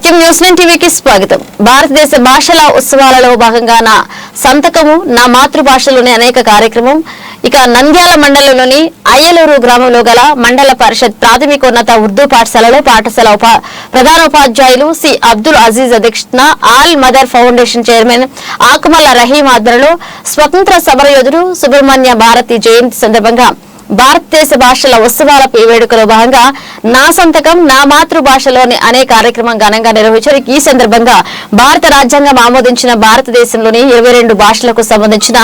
Team news టీవీకి స్వాగతం. భారతదేశ భాషల ఉత్సవాలలో భాగంగా నా సంతకము నా మాతృభాషలోని అనేక కార్యక్రమం ఇక నంద్యాల మండలంలోని అయ్యలూరు గ్రామంలో గల మండల పరిషత్ ప్రాథమికోన్నత ఉర్దూ పాఠశాలలో పాఠశాల ప్రధానోపాధ్యాయులు సి అబ్దుల్ అజీజ్ అధ్యక్షతన all mother foundation chairman Akumalla Rahim ఆధ్వర్యంలో స్వతంత్ర సమరయోధుడు సుబ్రహ్మణ్య భారతి జయంతి సందర్భంగా భారతదేశ భాషల ఉత్సవాల వేడుకలో భాగంగా నా సంతకం నా మాతృభాషలోని అనే కార్యక్రమం ఘనంగా నిర్వహించారు. ఈ సందర్భంగా భారత రాజ్యాంగం ఆమోదించిన భారతదేశంలోని 22 భాషలకు సంబంధించిన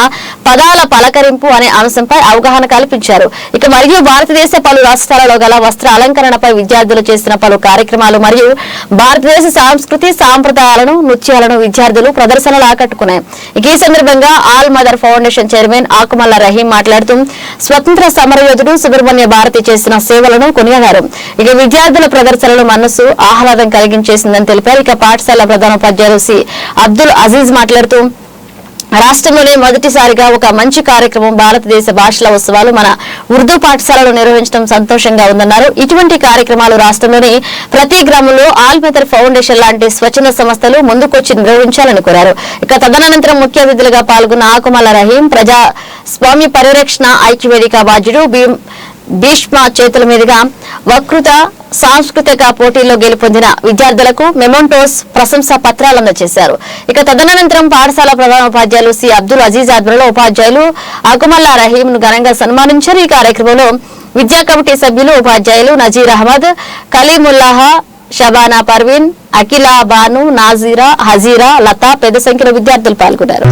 పదాల పలకరింపు అనే అంశంపై అవగాహన కల్పించారు. ఇక మరియు భారతదేశ పలు రాష్ట్రాలలో గల వస్త్ర అలంకరణపై విద్యార్థులు చేసిన పలు కార్యక్రమాలు మరియు భారతదేశ సంస్కృతి సాంప్రదాయాలను నృత్యాలను విద్యార్థులు ప్రదర్శనలు ఆకట్టుకున్నాయి. ఇక ఈ సందర్భంగా all mother foundation chairman Akumalla Rahim మాట్లాడుతూ స్వతంత్ర సమరయోధుడు సుబ్రహ్మణ్య భారతి చేసిన సేవలను కొనియాడారు. ఇక విద్యార్థుల ప్రదర్శనలు మనస్సు ఆహ్లాదం కలిగించేసిందని తెలిపారు. ఇక పాఠశాల ప్రధానోపాధ్యాయులు సి అబ్దుల్ అజీజ్ మాట్లాడుతూ రాష్ట్రంలోనే మొదటిసారిగా ఒక మంచి కార్యక్రమం భారతదేశ భాషల ఉత్సవాలు మన ఉర్దూ పాఠశాలలో నిర్వహించడం సంతోషంగా ఉందన్నారు. ఇటువంటి కార్యక్రమాలు రాష్ట్రంలోని ప్రతి గ్రామంలో ఆల్ మదర్ ఫౌండేషన్ లాంటి స్వచ్ఛంద సంస్థలు ముందుకొచ్చి నిర్వహించాలని కోరారు. ఇక తదనంతరం ముఖ్య అతిథులుగా పాల్గొన్న ఆకుమల్ల రహీం ప్రజా స్వామి పరిరక్షణ ఐక్యవేదిక బాధ్యుడు భీష్మ చేతుల మీదుగా వక్తృత సాంస్కృతిక పోటీల్లో గెలుపొందిన విద్యార్థులకు మెమోంటోస్ ప్రశంసా పత్రాలు అందజేశారు. ఇక తదనంతరం పాఠశాల ప్రధానోపాధ్యాయులు సి అబ్దుల్ అజీజ్ ఆధ్వర్యంలో ఉపాధ్యాయులు ఆకుమల్ల రహీం ను ఘనంగా సన్మానించారు. ఈ కార్యక్రమంలో విద్యా కమిటీ సభ్యులు ఉపాధ్యాయులు నజీర్ అహ్మద్, కలీముల్లాహ్, షబానా పర్వీన్, అఖిలా, బాను, నాజీరా, హజీరా, లతా పెద్ద సంఖ్యలో విద్యార్థులు పాల్గొన్నారు.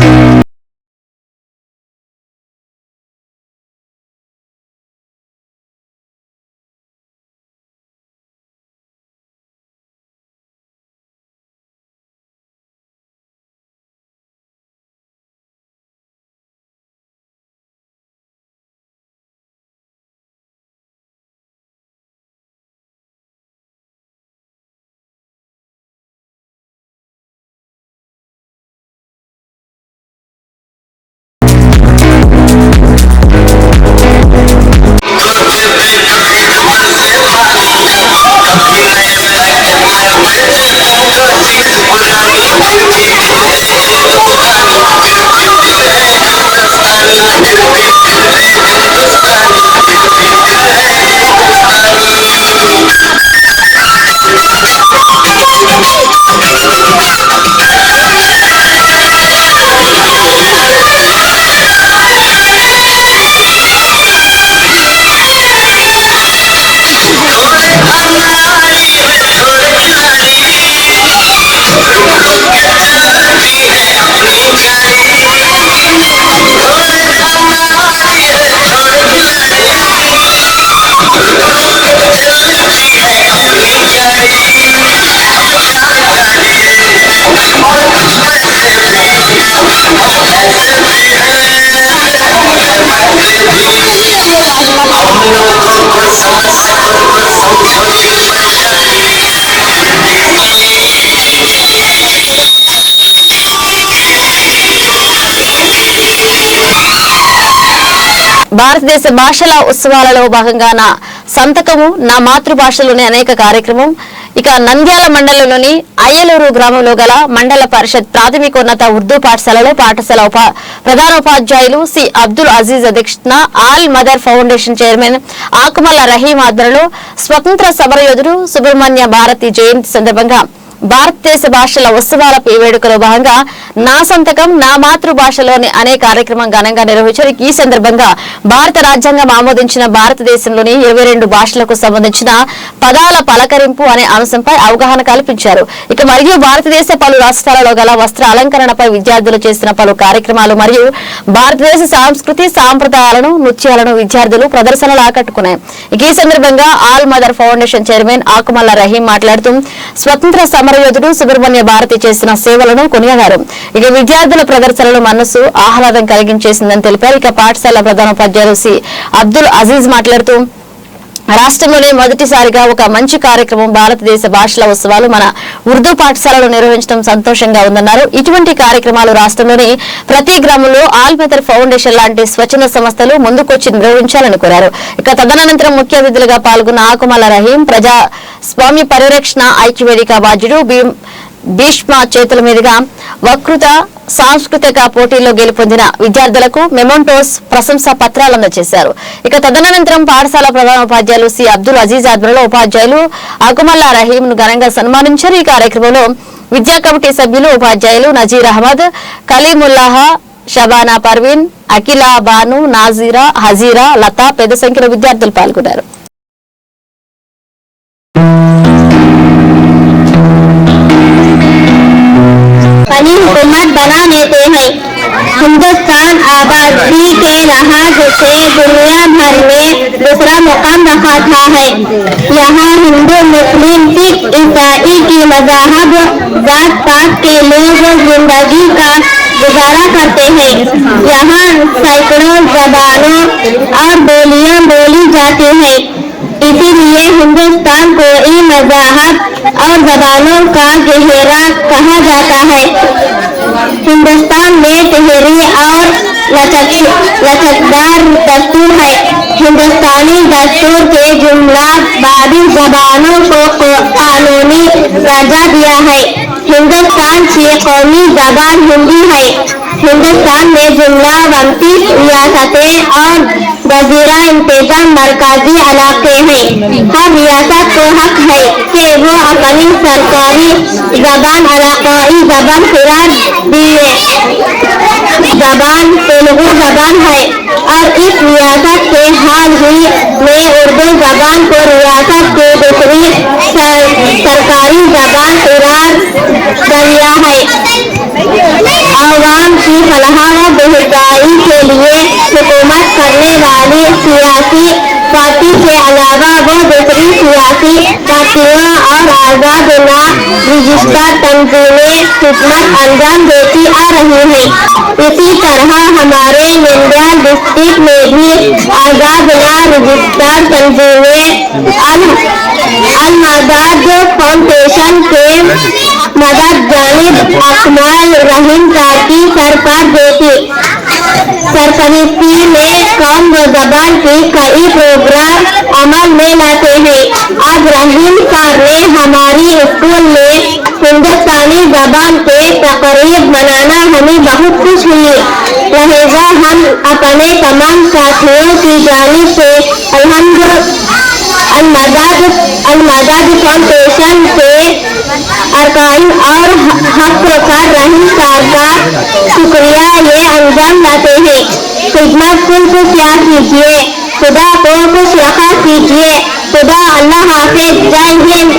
భారతదేశ భాషల ఉత్సవాలలో భాగంగా నా సంతకము నా మాతృభాషలోని అనేక కార్యక్రమం ఇక నంద్యాల మండలంలోని అయ్యలూరు గ్రామంలో గల మండల పరిషత్ ప్రాథమికోన్నత ఉర్దూ పాఠశాలలో పాఠశాల ప్రధానోపాధ్యాయులు సి అబ్దుల్ అజీజ్ అధ్యక్షతన all mother foundation chairman Akumalla Rahim ఆధ్వర్యంలో స్వతంత్ర సమరయోధుడు సుబ్రహ్మణ్య భారతి జయంతి సందర్భంగా భారతదేశ భాషల ఉత్సవాల వేడుకలో భాగంగా నా సంతకం నా మాతృభాషలోని అనే కార్యక్రమం ఘనంగా నిర్వహించారు. ఈ సందర్భంగా భారత రాజ్యాంగం ఆమోదించిన భారతదేశంలోని 22 భాషలకు సంబంధించిన పదాల పలకరింపు అనే అంశంపై అవగాహన కల్పించారు. ఇక మరియు భారతదేశ పలు రాష్ట్రాలలో గల వస్త్ర అలంకరణపై విద్యార్థులు చేసిన పలు కార్యక్రమాలు మరియు భారతదేశ సంస్కృతి సాంప్రదాయాలను నృత్యాలను విద్యార్థులు ప్రదర్శనలు ఆకట్టుకున్నాయి. ఈ సందర్భంగా all mother foundation chairman Akumalla Rahim మాట్లాడుతూ స్వతంత్ర సమరయోధుడు సుబ్రహ్మణ్య భారతి చేసిన సేవలను కొనియాడారు. ఇక విద్యార్థుల ప్రదర్శనలు మనస్సు ఆహ్లాదం కలిగించేసిందని తెలిపారు. ఇక పాఠశాల ప్రధానోపాధ్యాయులు సి అబ్దుల్ అజీజ్ మాట్లాడుతూ రాష్ట్రంలోనే మొదటిసారిగా ఒక మంచి కార్యక్రమం భారతదేశ భాషల ఉత్సవాలు మన ఉర్దూ పాఠశాలలో నిర్వహించడం సంతోషంగా ఉందన్నారు. ఇటువంటి కార్యక్రమాలు రాష్ట్రంలోని ప్రతి గ్రామంలో ఆల్ మదర్ ఫౌండేషన్ లాంటి స్వచ్ఛంద సంస్థలు ముందుకొచ్చి నిర్వహించాలని కోరారు. ఇక తదనంతరం ముఖ్య అతిథులుగా పాల్గొన్న ఆకుమల్ల రహీం ప్రజా స్వామి పరిరక్షణ ఐక్యవేదిక బాధ్యుడు భీష్మ చేతుల మీదుగా వక్తృత సాంస్కృతిక పోటీల్లో గెలుపొందిన విద్యార్థులకు మెమోంటోస్ ప్రశంసా పత్రాలు అందజేశారు. ఇక తదనంతరం పాఠశాల ప్రధాన ఉపాధ్యాయులు సి అబ్దుల్ అజీజ్ ఆధ్వర్యంలో ఉపాధ్యాయులు అకుమల్లా రహీం ను ఘనంగా సన్మానించారు. ఈ కార్యక్రమంలో విద్యా కమిటీ సభ్యులు ఉపాధ్యాయులు నజీర్ అహ్మద్, కలీముల్లాహ్, షబానా పర్వీన్, అఖిలా బాను, నాజీరా, హజీరా, లతా పెద్ద సంఖ్యలో విద్యార్థులు పాల్గొన్నారు. हुकूमत बना देते हैं। हिंदुस्तान आबादी के लिहाज से दुनिया भर में दूसरा मुकाम रखा था है। यहाँ हिंदू, मुस्लिम, सिख, ईसाई की मज़हब जात पात के लोग जिंदगी का गुजारा करते हैं। यहाँ सैकड़ों जबानों और बोलियां बोली जाती हैं। इसीलिए हिंदुस्तान को इन मज़हब और जबानों का गहरा कहा जाता है। हिंदुस्तान में तहरी और लचकदार दस्तूर है। हिंदुस्तानी दस्तूर के जुमला बारी जबानों को कानूनी दर्जा दिया है। हिंदुस्तान की कौमी जबान हिंदी है। हिंदुस्तान में जुमला 29 रियासतें और वजीरा इंतजाम मरकजी इलाके हैं। हर रियासत को हक है कि वो अपनी सरकारी जबान इलाकाई जबान करार दिए। जबान तेलुगु जबान है और इस रियासत के हाल ही में उर्दू जबान को रियासत की दूसरी सरकारी जबान करार दिया है। आवाम की फलाह व बेहतरी के लिए हुकूमत करने वाली सियासी पार्टी के अलावा वो दूसरी सियासी पार्टियों और आजाद ना रजिस्टर तंजीमें खिदमत अंजाम देती आ रही हैं। इसी तरह हमारे नंदियाल डिस्ट्रिक्ट में भी आजाद ना रजिस्टर तंजीमें अल-मदद फाउंडेशन के मदद जानिब अकमल रहीम की सरपरस्ती में कौम व जबान की कई प्रोग्राम अमल में लाते हैं। आज रहीम सर ने हमारी स्कूल में हिंदुस्तानी जबान के तकरीब मनाना हमें बहुत खुश हुई। लिहाजा हम अपने तमाम साथियों की जानिब से अल-मदद फाउंडेशन के अरकान और हक़दार रहीम सर का शुक्रिया ये अंजाम लाते हैं। खिदमत को क्या कीजिए, खुदा को खुश रखा कीजिए। खुदा अल्लाह हाफिज। जय हिंद।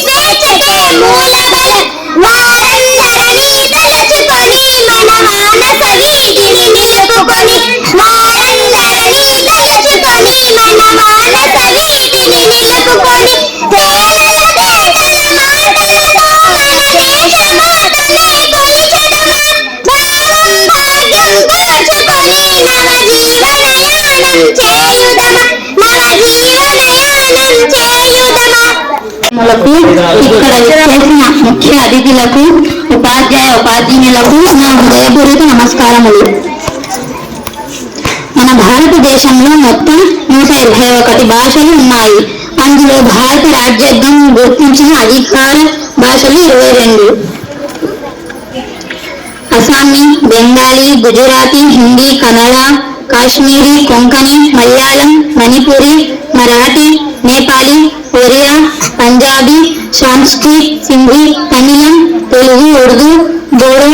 స్వేచ్ఛకే మూలబలం వారందరినీ తలచుకొని మన మానస వీధిని నిలుపుకొని వారందరినీ తలచుకొని మన మానస వీధిని నిలుపుకొని పేదల పేదల మాటలతో మన దేశమాతనే కొలిచెదమా భావం భాగ్యం పంచుకొని నవ జీవనయానం చేయుదమా ఇక్కడ చేసిన ముఖ్య అతిథులకు ఉపాధ్యాయులకు నా హృదయపూర్వక నమస్కారములు. మన భారతదేశంలో మొత్తం 121 భాషలు ఉన్నాయి. అందులో భారత రాజ్యాంగం గుర్తించిన అధికార భాషలు 22. అస్సామీ, బెంగాలీ, గుజరాతీ, హిందీ, కన్నడ, కాశ్మీరీ, కొంకణి, మలయాళం, మణిపురి, మరాఠీ, నేపాలీ, ఒరియా, పంజాబీ, సంస్కృత్, సింధీ, తమిళం, తెలుగు, ఉర్దూ, బోడో,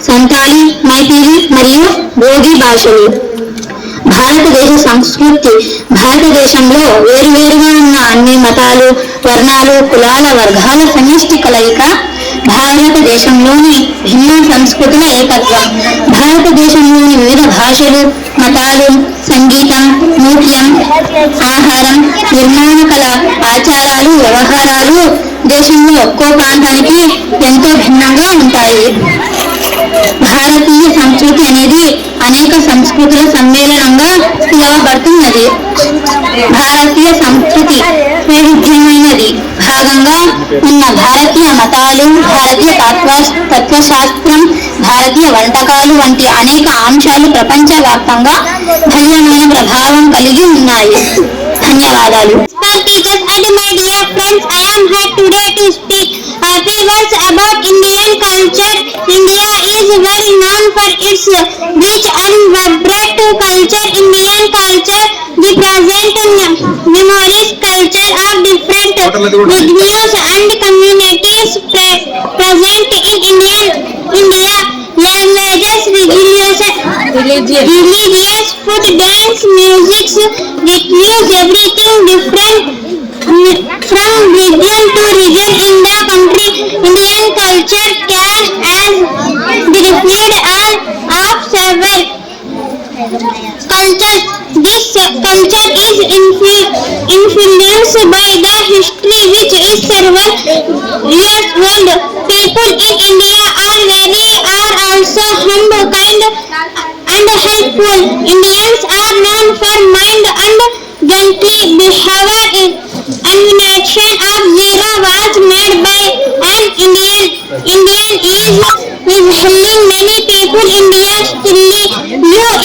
సంతాలి, మైథిలి మరియు బోధి భాషలు. భారతదేశ సంస్కృతి భారతదేశంలో వేరువేరుగా ఉన్న అన్ని మతాలు, వర్ణాలు, కులాల, వర్గాల సమిష్టి కలయిక భారతదేశంలోని భిన్న సంస్కృతుల ఏకత్వం. భారతదేశంలోని వివిధ భాషలు, మతాలు, సంగీతం, నృత్యం, ఆహారం, నిర్మాణ కళ, ఆచారాలు, వ్యవహారాలు దేశంలో ఒక్కో ప్రాంతానికి ఎంతో భిన్నంగా ఉంటాయి. భారతీయ సంస్కృతి అనేది అనేక సంస్కృతుల సమ్మేళనంగా పిలువబడుతున్నది. భారతీయ సంస్కృతి వైవిధ్యమైనది భాగంగా ఉన్న భారతీయ మతాలు, భారతీయ తత్వశాస్త్రం, భారతీయ వంటకాలు వంటి అనేక అంశాలు ప్రపంచవ్యాప్తంగా భవ్యమైన ప్రభావం కలిగి ఉన్నాయి. ధన్యవాదాలు. My dear friends, I am here today to speak a few words about Indian culture. India is well known for its rich and vibrant culture. Indian culture represents memories, culture of different religions and communities present in India. Languages, religious, food, dance, music, rituals, everything different from region to region in the country. Indian culture can reflect all of several cultures. This culture is influenced by the history which is several years old. People in India are also humble, kind and helpful. Indians are known for mild and gentle behavior. Invention of zero was made by an Indian is helping many people. Indians live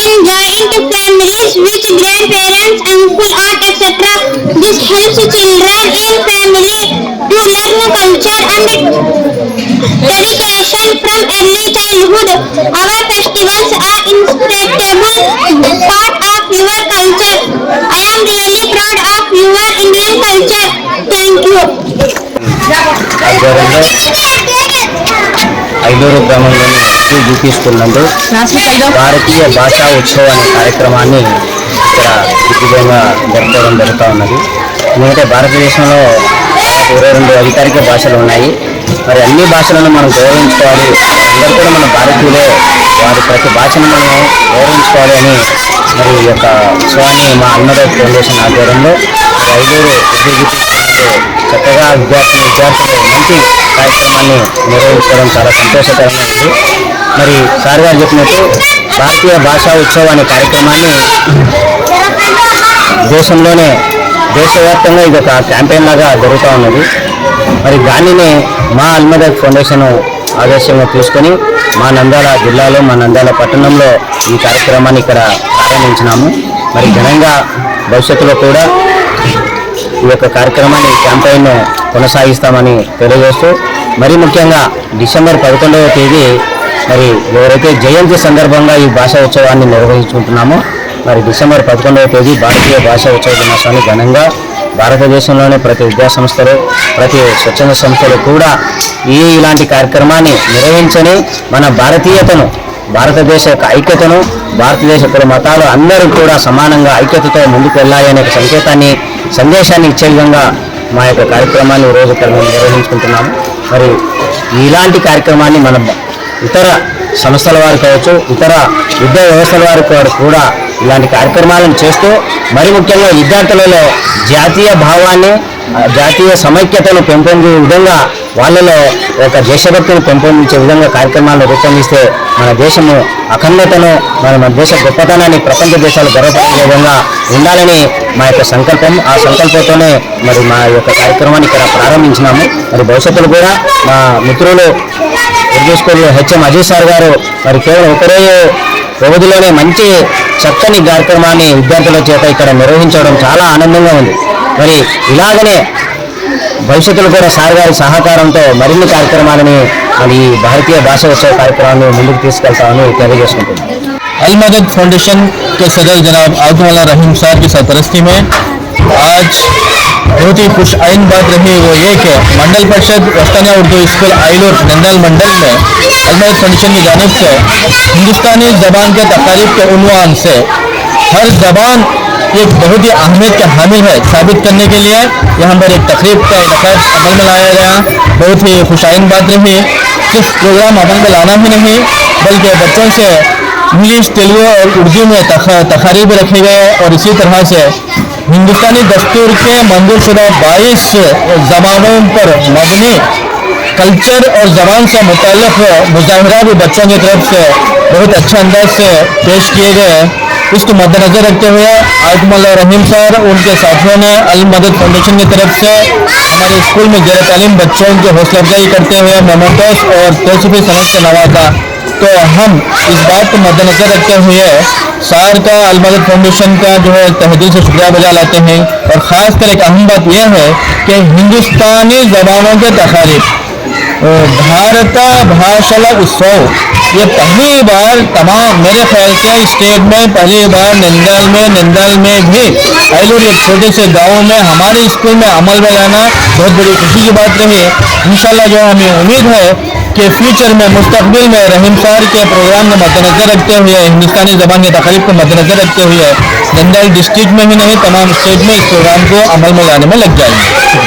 in joint families with grandparents, uncle, aunt, etc. This helps children in family to learn culture and dedication from early childhood. Our festivals are inseparable part of your culture. I am really proud of your Indian culture. Thank you. Ailuru గ్రామంలోని UP school నందు భారతీయ భాషా ఉత్సవం అనే కార్యక్రమాన్ని ఇక్కడ దిగ్విజయంగా జరుపుకోవడం జరుగుతూ ఉన్నది. ఎందుకంటే భారతదేశంలో 22 అధికారిక భాషలు ఉన్నాయి. మరి అన్ని భాషలను మనం గౌరవించుకోవాలి, అందరూ కూడా మన భారతీయులే, వారి ప్రతి భాషను మనం గౌరవించుకోవాలి అని మరి ఈ యొక్క ఉత్సవాన్ని మా అల్మద్ ఫౌండేషన్ ఆధ్వర్యంలో ఐలూరు చక్కగా విద్యార్థులు మంచి కార్యక్రమాన్ని నిర్వహించడం చాలా సంతోషకరంగా ఉంది. మరి సార్ గారు చెప్పినట్టు భారతీయ భాషా ఉత్సవం అనే కార్యక్రమాన్ని దేశవ్యాప్తంగా ఇది ఒక క్యాంపెయిన్ లాగా జరుగుతూ ఉన్నది. మరి దానిని మా అల్మద్ ఫౌండేషన్ ఆదర్శంగా తీసుకొని మా నంద్యాల జిల్లాలో, మా నంద్యాల పట్టణంలో ఈ కార్యక్రమాన్ని ఇక్కడ ప్రారంభించినాము. మరి ఘనంగా భవిష్యత్తులో కూడా ఈ యొక్క కార్యక్రమాన్ని క్యాంపెయిన్ కొనసాగిస్తామని తెలియజేస్తూ, మరి ముఖ్యంగా డిసెంబర్ 11వ తేదీ మరి ఎవరైతే జయంతి సందర్భంగా ఈ భాషా ఉత్సవాన్ని నిర్వహించుకుంటున్నామో, మరి డిసెంబర్ 11వ తేదీ భారతీయ భాషా ఉత్సవ దినోత్సవాన్ని ఘనంగా భారతదేశంలోని ప్రతి విద్యా సంస్థలు, ప్రతి స్వచ్ఛంద సంస్థలు కూడా ఇలాంటి కార్యక్రమాన్ని నిర్వహించని మన భారతీయతను, భారతదేశ యొక్క ఐక్యతను, భారతదేశ కుల మతాలు అందరూ కూడా సమానంగా ఐక్యతతో ముందుకు వెళ్ళాలి అనే సందేశాన్ని ఇచ్చే విధంగా మా యొక్క కార్యక్రమాన్ని ఈరోజు ఇక్కడ మేము నిర్వహించుకుంటున్నాము. మరి ఇలాంటి కార్యక్రమాన్ని మనం ఇతర సంస్థల వారు కావచ్చు, ఇతర విద్యా వ్యవస్థల వారు కూడా ఇలాంటి కార్యక్రమాలను చేస్తూ మరి ముఖ్యంగా విద్యార్థులలో జాతీయ భావాన్ని, జాతీయ సమైక్యతను పెంపొందే విధంగా వాళ్ళలో ఒక దేశభక్తిని పెంపొందించే విధంగా కార్యక్రమాలను రూపొందిస్తే మన దేశము అఖండతను, మన దేశ గొప్పతనాన్ని ప్రపంచ దేశాలు గర్వపడే విధంగా ఉండాలని మా యొక్క సంకల్పం. ఆ సంకల్పంతోనే మరి మా యొక్క కార్యక్రమాన్ని ఇక్కడ ప్రారంభించినాము. మరి భవిష్యత్తులో కూడా మా మిత్రులు Urdu school HM Ajay sir గారు మరి కేవలం ఒకరోజు వ్యవధిలోనే మంచి చక్కని కార్యక్రమాన్ని విద్యార్థుల చేత ఇక్కడ నిర్వహించడం చాలా ఆనందంగా ఉంది. మరి ఇలాగనే భవిష్యత్తులో కూడా సార్ గారి సహకారంతో మరిన్ని కార్యక్రమాలని మరి ఈ భారతీయ భాషా ఉత్సవ కార్యక్రమాన్ని ముందుకు తీసుకెళ్తామని తెలియజేసుకుంటున్నాను. अल मदद फाउंडेशन के सदर जनाब आजमौला रहीम साहब की सरपरस्ती में आज बहुत ही खुश आइन बात रही वो ये कि मंडल परिषद वस्तानिया उर्दू स्कूल आइलोर नंदल मंडल में अल मदद फाउंडेशन की जानिब से हिंदुस्तानी ज़बान के तकारीब के उन्वान से हर ज़बान एक बहुत ही अहमियत के हामिल है साबित करने के लिए यहाँ पर एक तकरीब का इनका अमल में लाया गया। बहुत ही खुशाइन बात रही। सिर्फ प्रोग्राम अमल में लाना ही नहीं बल्कि बच्चों से इंग्लिश, तेलुगु और उर्दू में तकारीब रखे गए और इसी तरह से हिंदुस्तानी दस्तूर के मंजूर शुदा 22 ज़बानों पर मबनी कल्चर और ज़बान से मुताल्लिक़ मुज़ाहिरा भी बच्चों की तरफ से बहुत अच्छे अंदाज से पेश किए गए। इसको मद्देनज़र रखते हुए आजमौला रहीम सर उनके साथियों ने अल मदद फाउंडेशन की तरफ से हमारे स्कूल में ज़ेर तालीम बच्चों की हौसला अफजाई करते हुए मेमोटोस और तोहफ़ी सनद से नवाजा। तो हम इस बात को मद्देनज़र रखते हुए सार का अल मदद फाउंडेशन का जो है तहदील से शुक्रिया बजा लाते हैं। और ख़ास कर एक अहम बात यह है कि हिंदुस्तानी ज़बानों के तकारीब भारत भाषा उत्सव ये पहली बार तमाम मेरे ख्याल से स्टेट में पहली बार नंदल में भी आइलोर एक छोटे से गांव में हमारे स्कूल में अमल में लाना बहुत बड़ी खुशी की बात रही। इंशाल्लाह जो हमें उम्मीद है कि फ्यूचर में मुस्तकबिल में रहीम सार के प्रोग्राम को मद्देनज़र रखते हुए हिंदुस्तानी ज़बान की तकरीब को मद्देनज़र रखते हुए नंदल डिस्ट्रिक्ट में ही नहीं तमाम स्टेट में इस प्रोग्राम को अमल में लाने में लग जाएंगे।